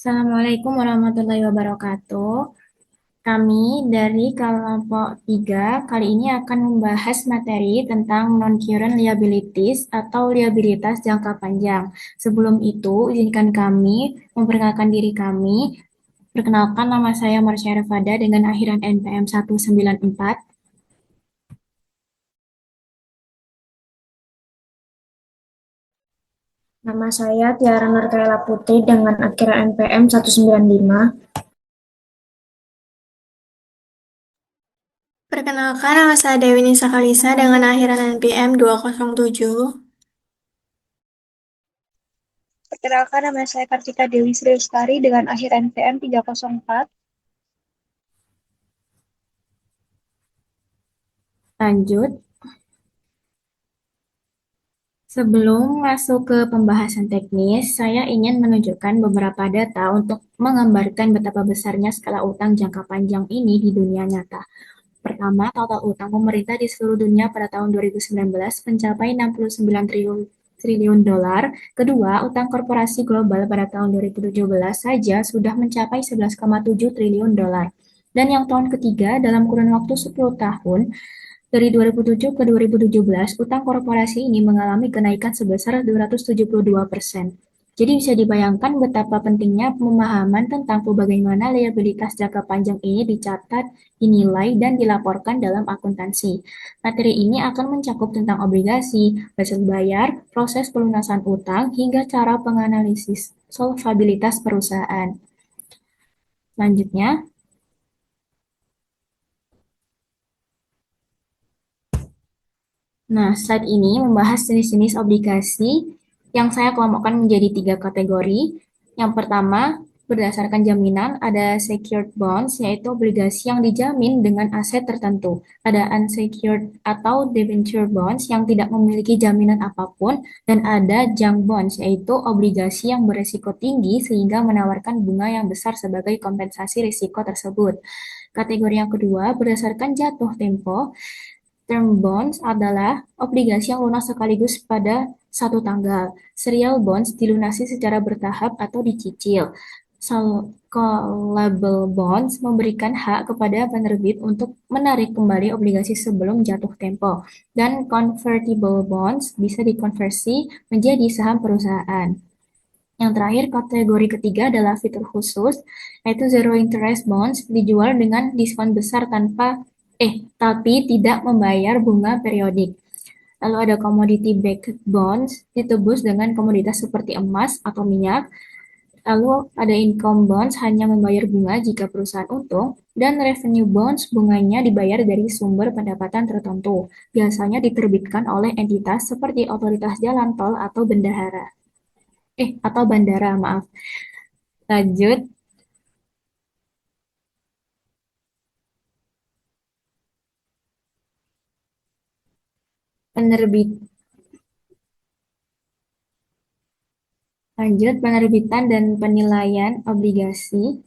Assalamualaikum warahmatullahi wabarakatuh. Kami dari kelompok 3 kali ini akan membahas materi tentang non-current liabilities atau liabilitas jangka panjang. Sebelum itu, izinkan kami memperkenalkan diri kami. Perkenalkan, nama saya Marsha Rafada dengan akhiran NPM 194. Nama saya Tiara Nurkaila Putri dengan akhiran NPM 195. Perkenalkan, nama saya Dewi Nisa Kalisa dengan akhiran NPM 207. Perkenalkan, nama saya Kartika Dewi Sri Lestari dengan akhir NPM 304. Lanjut. Sebelum masuk ke pembahasan teknis, saya ingin menunjukkan beberapa data untuk menggambarkan betapa besarnya skala utang jangka panjang ini di dunia nyata. Pertama, total utang pemerintah di seluruh dunia pada tahun 2019 mencapai 69 triliun dolar. Kedua, utang korporasi global pada tahun 2017 saja sudah mencapai 11,7 triliun dolar. Dan yang tahun ketiga, dalam kurun waktu 10 tahun, dari 2007 ke 2017, utang korporasi ini mengalami kenaikan sebesar 272%. Jadi bisa dibayangkan betapa pentingnya pemahaman tentang bagaimana liabilitas jangka panjang ini dicatat, dinilai, dan dilaporkan dalam akuntansi. Materi ini akan mencakup tentang obligasi, basis bayar, proses pelunasan utang, hingga cara penganalisis solvabilitas perusahaan. Selanjutnya, slide ini membahas jenis-jenis obligasi yang saya kelompokkan menjadi 3 kategori. Yang pertama, berdasarkan jaminan, ada secured bonds, yaitu obligasi yang dijamin dengan aset tertentu. Ada unsecured atau debenture bonds yang tidak memiliki jaminan apapun, dan ada junk bonds, yaitu obligasi yang beresiko tinggi sehingga menawarkan bunga yang besar sebagai kompensasi risiko tersebut. Kategori yang kedua, berdasarkan jatuh tempo, term bonds adalah obligasi yang lunas sekaligus pada satu tanggal. Serial bonds dilunasi secara bertahap atau dicicil. Callable bonds memberikan hak kepada penerbit untuk menarik kembali obligasi sebelum jatuh tempo. Dan convertible bonds bisa dikonversi menjadi saham perusahaan. Yang terakhir, kategori ketiga adalah fitur khusus, yaitu zero interest bonds dijual dengan diskon besar tapi tidak membayar bunga periodik. Lalu ada commodity backed bonds ditebus dengan komoditas seperti emas atau minyak. Lalu ada income bonds hanya membayar bunga jika perusahaan untung, dan revenue bonds bunganya dibayar dari sumber pendapatan tertentu. Biasanya diterbitkan oleh entitas seperti otoritas jalan tol atau bandara, maaf. Lanjut, penerbit penerbitan dan penilaian obligasi.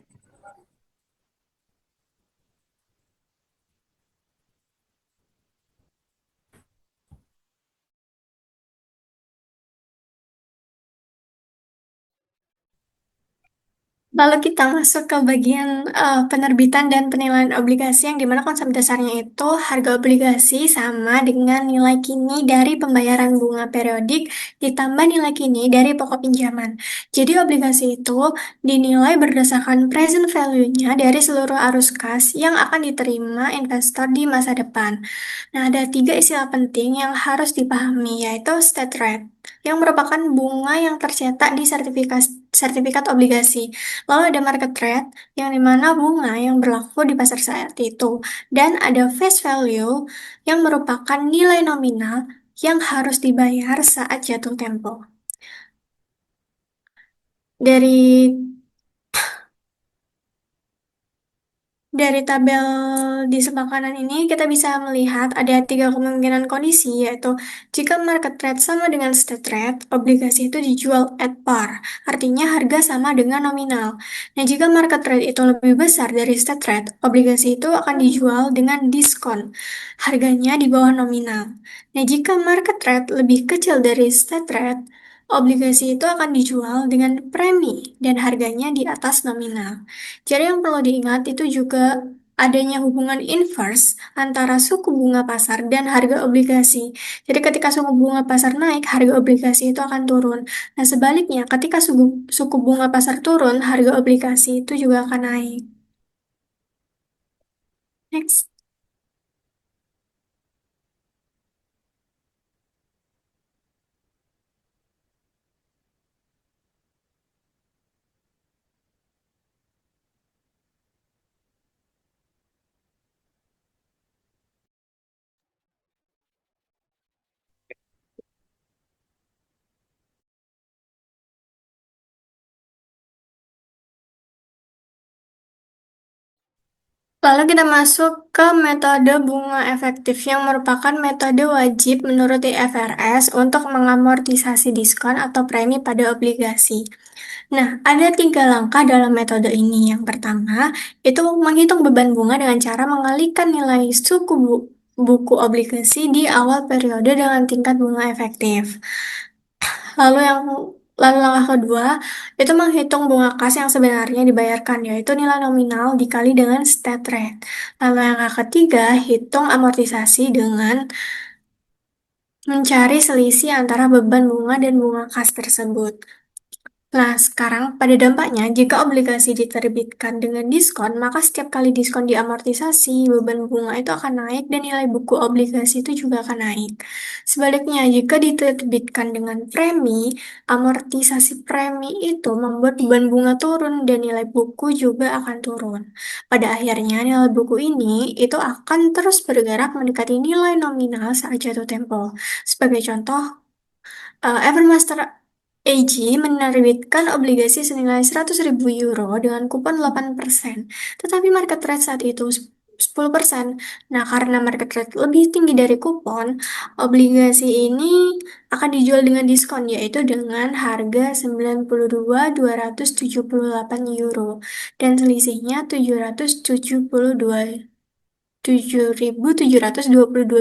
Lalu kita masuk ke bagian penerbitan dan penilaian obligasi yang dimana konsep dasarnya itu harga obligasi sama dengan nilai kini dari pembayaran bunga periodik ditambah nilai kini dari pokok pinjaman. Jadi obligasi itu dinilai berdasarkan present value-nya dari seluruh arus kas yang akan diterima investor di masa depan. Nah, ada tiga istilah penting yang harus dipahami, yaitu state rate, yang merupakan bunga yang tercetak di sertifikat obligasi. Lalu ada market rate, yang dimana bunga yang berlaku di pasar saat itu. Dan ada face value, yang merupakan nilai nominal yang harus dibayar saat jatuh tempo. Dari Dari tabel di sebelah kanan ini, kita bisa melihat ada tiga kemungkinan kondisi, yaitu jika market rate sama dengan state rate, obligasi itu dijual at par, artinya harga sama dengan nominal. Nah, jika market rate itu lebih besar dari state rate, obligasi itu akan dijual dengan diskon, harganya di bawah nominal. Nah, jika market rate lebih kecil dari state rate, obligasi itu akan dijual dengan premi dan harganya di atas nominal. Jadi yang perlu diingat itu juga adanya hubungan inverse antara suku bunga pasar dan harga obligasi. Jadi ketika suku bunga pasar naik, harga obligasi itu akan turun. Nah, sebaliknya ketika suku bunga pasar turun, harga obligasi itu juga akan naik. Next. Lalu kita masuk ke metode bunga efektif yang merupakan metode wajib menurut IFRS untuk mengamortisasi diskon atau premi pada obligasi. Nah, ada 3 langkah dalam metode ini. Yang pertama, itu menghitung beban bunga dengan cara mengalihkan nilai buku obligasi di awal periode dengan tingkat bunga efektif. Lalu yang Lalu langkah kedua, itu menghitung bunga kas yang sebenarnya dibayarkan, yaitu nilai nominal dikali dengan stat rate. Lalu yang ketiga, hitung amortisasi dengan mencari selisih antara beban bunga dan bunga kas tersebut. Nah, sekarang pada dampaknya, jika obligasi diterbitkan dengan diskon, maka setiap kali diskon diamortisasi, beban bunga itu akan naik dan nilai buku obligasi itu juga akan naik. Sebaliknya, jika diterbitkan dengan premi, amortisasi premi itu membuat beban bunga turun dan nilai buku juga akan turun. Pada akhirnya, nilai buku ini itu akan terus bergerak mendekati nilai nominal saat jatuh tempo. Sebagai contoh, Evermaster AG menerbitkan obligasi senilai 100.000 euro dengan kupon 8%, tetapi market rate saat itu 10%. Nah, karena market rate lebih tinggi dari kupon, obligasi ini akan dijual dengan diskon, yaitu dengan harga 92.278 euro, dan selisihnya 7.722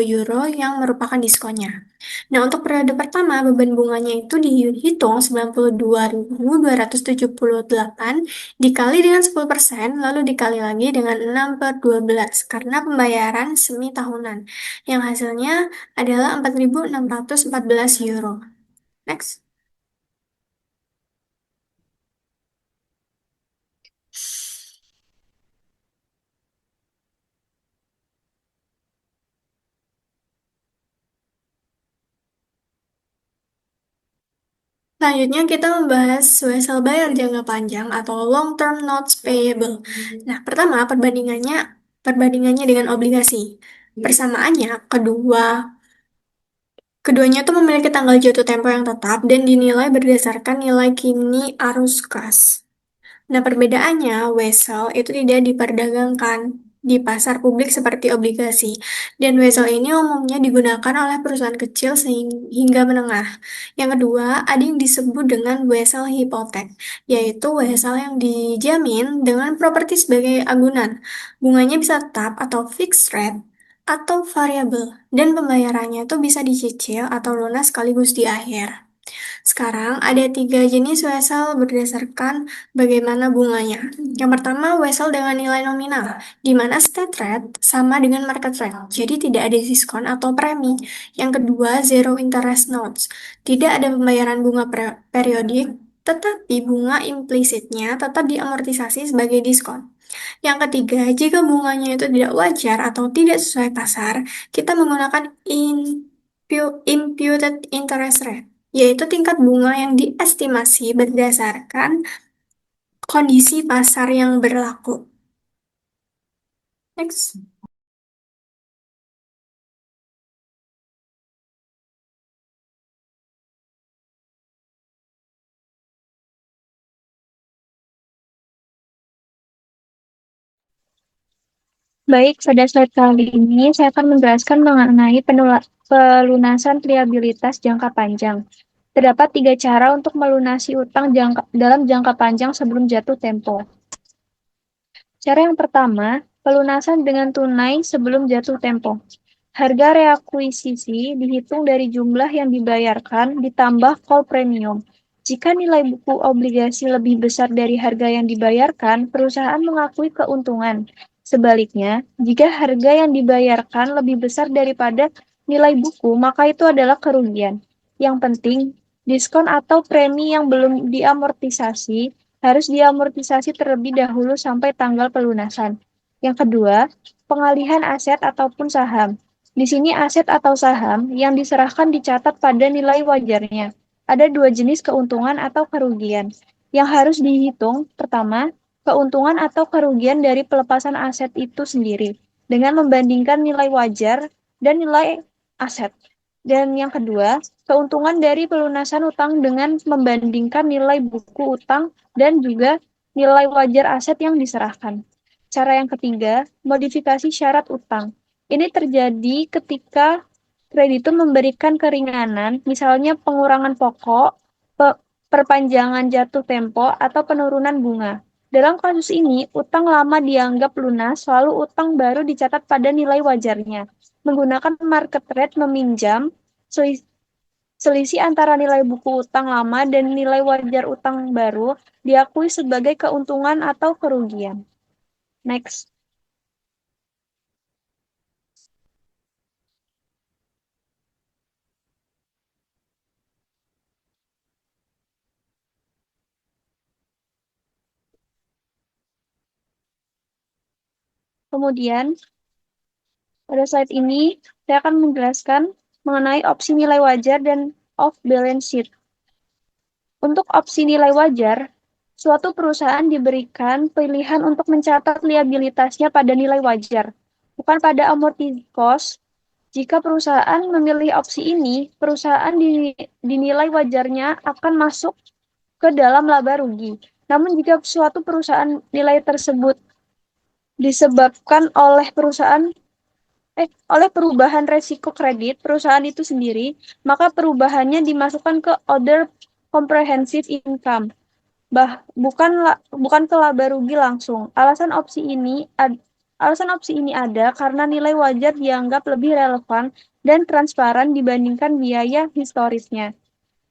euro yang merupakan diskonnya. Nah, untuk periode pertama, beban bunganya itu dihitung 92.278 dikali dengan 10%, lalu dikali lagi dengan 6/12, karena pembayaran semi tahunan, yang hasilnya adalah 4.614 euro. Next. Selanjutnya kita membahas wesel bayar jangka panjang atau long term notes payable. Nah, pertama perbandingannya dengan obligasi. Persamaannya keduanya tuh memiliki tanggal jatuh tempo yang tetap dan dinilai berdasarkan nilai kini arus kas. Nah, perbedaannya, wesel itu tidak diperdagangkan di pasar publik seperti obligasi, dan wesel ini umumnya digunakan oleh perusahaan kecil hingga menengah. Yang kedua, ada yang disebut dengan wesel hipotek, yaitu wesel yang dijamin dengan properti sebagai agunan. Bunganya bisa tetap atau fixed rate, atau variabel, dan pembayarannya itu bisa dicicil atau lunas sekaligus di akhir. Sekarang ada 3 jenis wesel berdasarkan bagaimana bunganya. Yang pertama, wesel dengan nilai nominal, di mana stat rate sama dengan market rate, jadi tidak ada diskon atau premi. Yang kedua, zero interest notes, tidak ada pembayaran bunga periodik, tetapi bunga implisitnya tetap diamortisasi sebagai diskon. Yang ketiga, jika bunganya itu tidak wajar atau tidak sesuai pasar, kita menggunakan imputed interest rate, yaitu tingkat bunga yang diestimasi berdasarkan kondisi pasar yang berlaku. Next. Baik, pada slide kali ini saya akan menjelaskan mengenai pelunasan liabilitas jangka panjang. Terdapat 3 cara untuk melunasi utang dalam jangka panjang sebelum jatuh tempo. Cara yang pertama, pelunasan dengan tunai sebelum jatuh tempo. Harga reakuisisi dihitung dari jumlah yang dibayarkan ditambah call premium. Jika nilai buku obligasi lebih besar dari harga yang dibayarkan, perusahaan mengakui keuntungan. Sebaliknya, jika harga yang dibayarkan lebih besar daripada nilai buku, maka itu adalah kerugian. Yang penting, diskon atau premi yang belum diamortisasi harus diamortisasi terlebih dahulu sampai tanggal pelunasan. Yang kedua, pengalihan aset ataupun saham. Di sini aset atau saham yang diserahkan dicatat pada nilai wajarnya. Ada dua jenis keuntungan atau kerugian yang harus dihitung. Pertama, keuntungan atau kerugian dari pelepasan aset itu sendiri dengan membandingkan nilai wajar dan nilai aset. Dan yang kedua, keuntungan dari pelunasan utang dengan membandingkan nilai buku utang dan juga nilai wajar aset yang diserahkan. Cara yang ketiga, modifikasi syarat utang. Ini terjadi ketika kreditur memberikan keringanan, misalnya pengurangan pokok, perpanjangan jatuh tempo, atau penurunan bunga. Dalam kasus ini, utang lama dianggap lunas, lalu utang baru dicatat pada nilai wajarnya. Menggunakan market rate meminjam, selisih antara nilai buku utang lama dan nilai wajar utang baru diakui sebagai keuntungan atau kerugian. Next. Kemudian, pada slide ini, saya akan menjelaskan mengenai opsi nilai wajar dan off-balance sheet. Untuk opsi nilai wajar, suatu perusahaan diberikan pilihan untuk mencatat liabilitasnya pada nilai wajar, bukan pada amortisasi cost. Jika perusahaan memilih opsi ini, perusahaan dinilai wajarnya akan masuk ke dalam laba rugi. Namun jika suatu perusahaan nilai tersebut disebabkan oleh perubahan resiko kredit perusahaan itu sendiri, maka perubahannya dimasukkan ke other comprehensive income, bukan ke laba rugi langsung. Alasan opsi ini ada karena nilai wajar dianggap lebih relevan dan transparan dibandingkan biaya historisnya.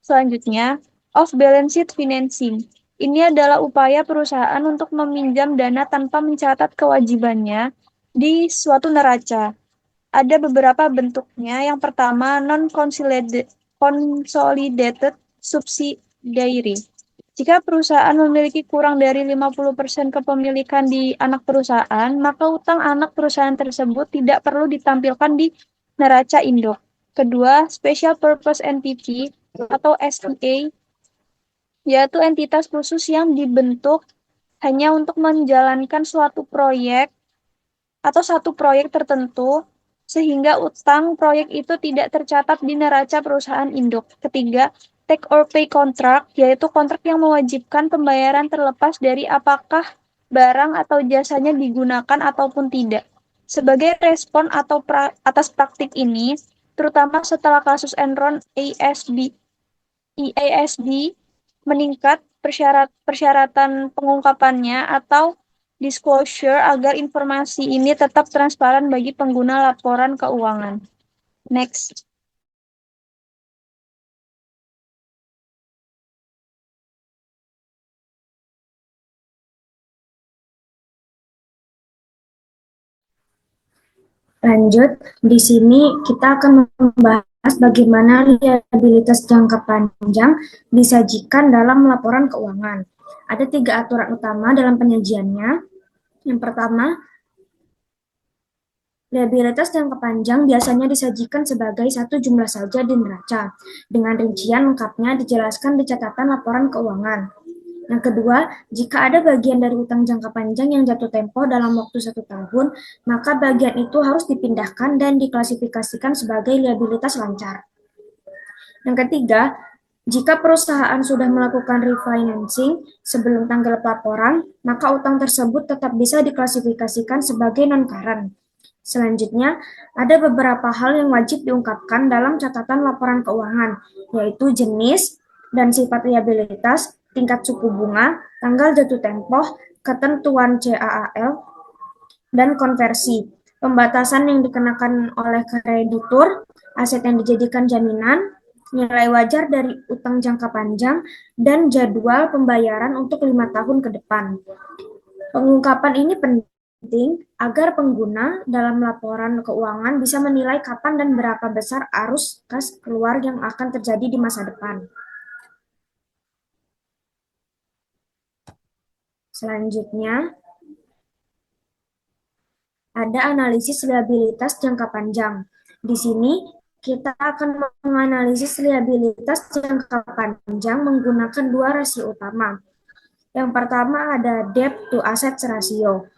Selanjutnya, off-balance sheet financing. Ini adalah upaya perusahaan untuk meminjam dana tanpa mencatat kewajibannya di suatu neraca. Ada beberapa bentuknya. Yang pertama, non-consolidated subsidiary. Jika perusahaan memiliki kurang dari 50% kepemilikan di anak perusahaan, maka utang anak perusahaan tersebut tidak perlu ditampilkan di neraca induk. Kedua, special purpose entity atau SPA, yaitu entitas khusus yang dibentuk hanya untuk menjalankan suatu proyek atau satu proyek tertentu, sehingga utang proyek itu tidak tercatat di neraca perusahaan induk. Ketiga, take or pay contract, yaitu kontrak yang mewajibkan pembayaran terlepas dari apakah barang atau jasanya digunakan ataupun tidak. Sebagai respon atau atas praktik ini, terutama setelah kasus Enron IASB meningkat persyaratan pengungkapannya atau disclosure agar informasi ini tetap transparan bagi pengguna laporan keuangan. Next. Lanjut, di sini kita akan membahas bagaimana liabilitas jangka panjang disajikan dalam laporan keuangan. Ada 3 aturan utama dalam penyajiannya. Yang pertama, liabilitas jangka panjang biasanya disajikan sebagai satu jumlah saja di neraca, dengan rincian lengkapnya dijelaskan di catatan laporan keuangan. Yang kedua, jika ada bagian dari utang jangka panjang yang jatuh tempo dalam waktu 1 tahun, maka bagian itu harus dipindahkan dan diklasifikasikan sebagai liabilitas lancar. Yang ketiga, jika perusahaan sudah melakukan refinancing sebelum tanggal pelaporan, maka utang tersebut tetap bisa diklasifikasikan sebagai non-current. Selanjutnya, ada beberapa hal yang wajib diungkapkan dalam catatan laporan keuangan, yaitu jenis dan sifat liabilitas, tingkat suku bunga, tanggal jatuh tempo, ketentuan CAAL, dan konversi. pembatasan yang dikenakan oleh kreditur, aset yang dijadikan jaminan, nilai wajar dari utang jangka panjang, dan jadwal pembayaran untuk 5 tahun ke depan. Pengungkapan ini penting agar pengguna dalam laporan keuangan bisa menilai kapan dan berapa besar arus kas keluar yang akan terjadi di masa depan. Selanjutnya, ada analisis liabilitas jangka panjang. Di sini, kita akan menganalisis liabilitas jangka panjang menggunakan dua rasio utama. Yang pertama ada debt to assets ratio.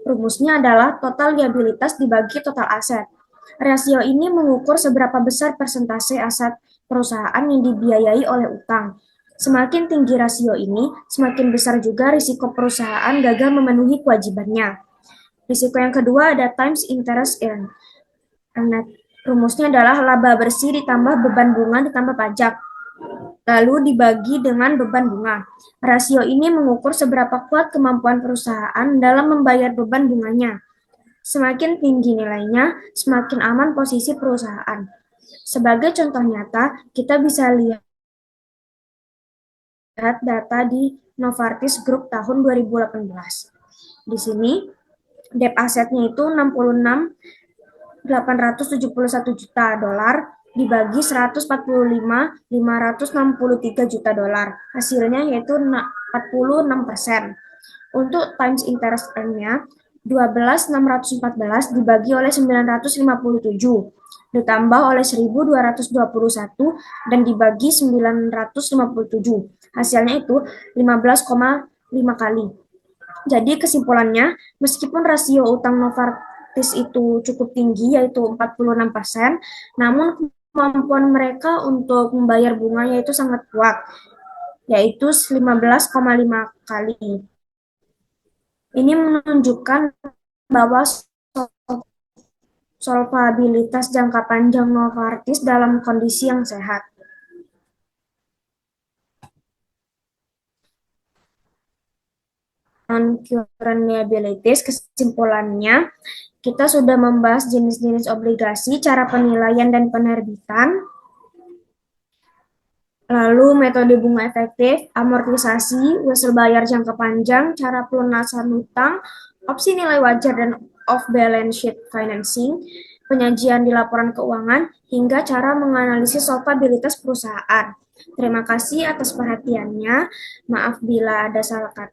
Rumusnya adalah total liabilitas dibagi total aset. Rasio ini mengukur seberapa besar persentase aset perusahaan yang dibiayai oleh utang. Semakin tinggi rasio ini, semakin besar juga risiko perusahaan gagal memenuhi kewajibannya. Risiko yang kedua ada times interest earned. Rumusnya adalah laba bersih ditambah beban bunga ditambah pajak, lalu dibagi dengan beban bunga. Rasio ini mengukur seberapa kuat kemampuan perusahaan dalam membayar beban bunganya. Semakin tinggi nilainya, semakin aman posisi perusahaan. Sebagai contoh nyata, kita bisa lihat data di Novartis Group tahun 2018. Di sini, debt asetnya itu 66.871 juta dolar dibagi 145.563 juta dolar. Hasilnya yaitu 46%. Untuk times interest earned-nya 12.614 dibagi oleh 957 ditambah oleh 1.221 dan dibagi 957. Hasilnya itu 15,5 kali. Jadi kesimpulannya, meskipun rasio utang Novartis itu cukup tinggi, yaitu 46%, namun kemampuan mereka untuk membayar bunganya itu sangat kuat, yaitu 15,5 kali. Ini menunjukkan bahwa solvabilitas jangka panjang Novartis dalam kondisi yang sehat. Non-current liabilities, kesimpulannya, kita sudah membahas jenis-jenis obligasi, cara penilaian dan penerbitan, lalu metode bunga efektif, amortisasi, wesel bayar jangka panjang, cara pelunasan hutang, opsi nilai wajar dan off-balance sheet financing, penyajian di laporan keuangan, hingga cara menganalisis solvabilitas perusahaan. Terima kasih atas perhatiannya. Maaf bila ada salah kata.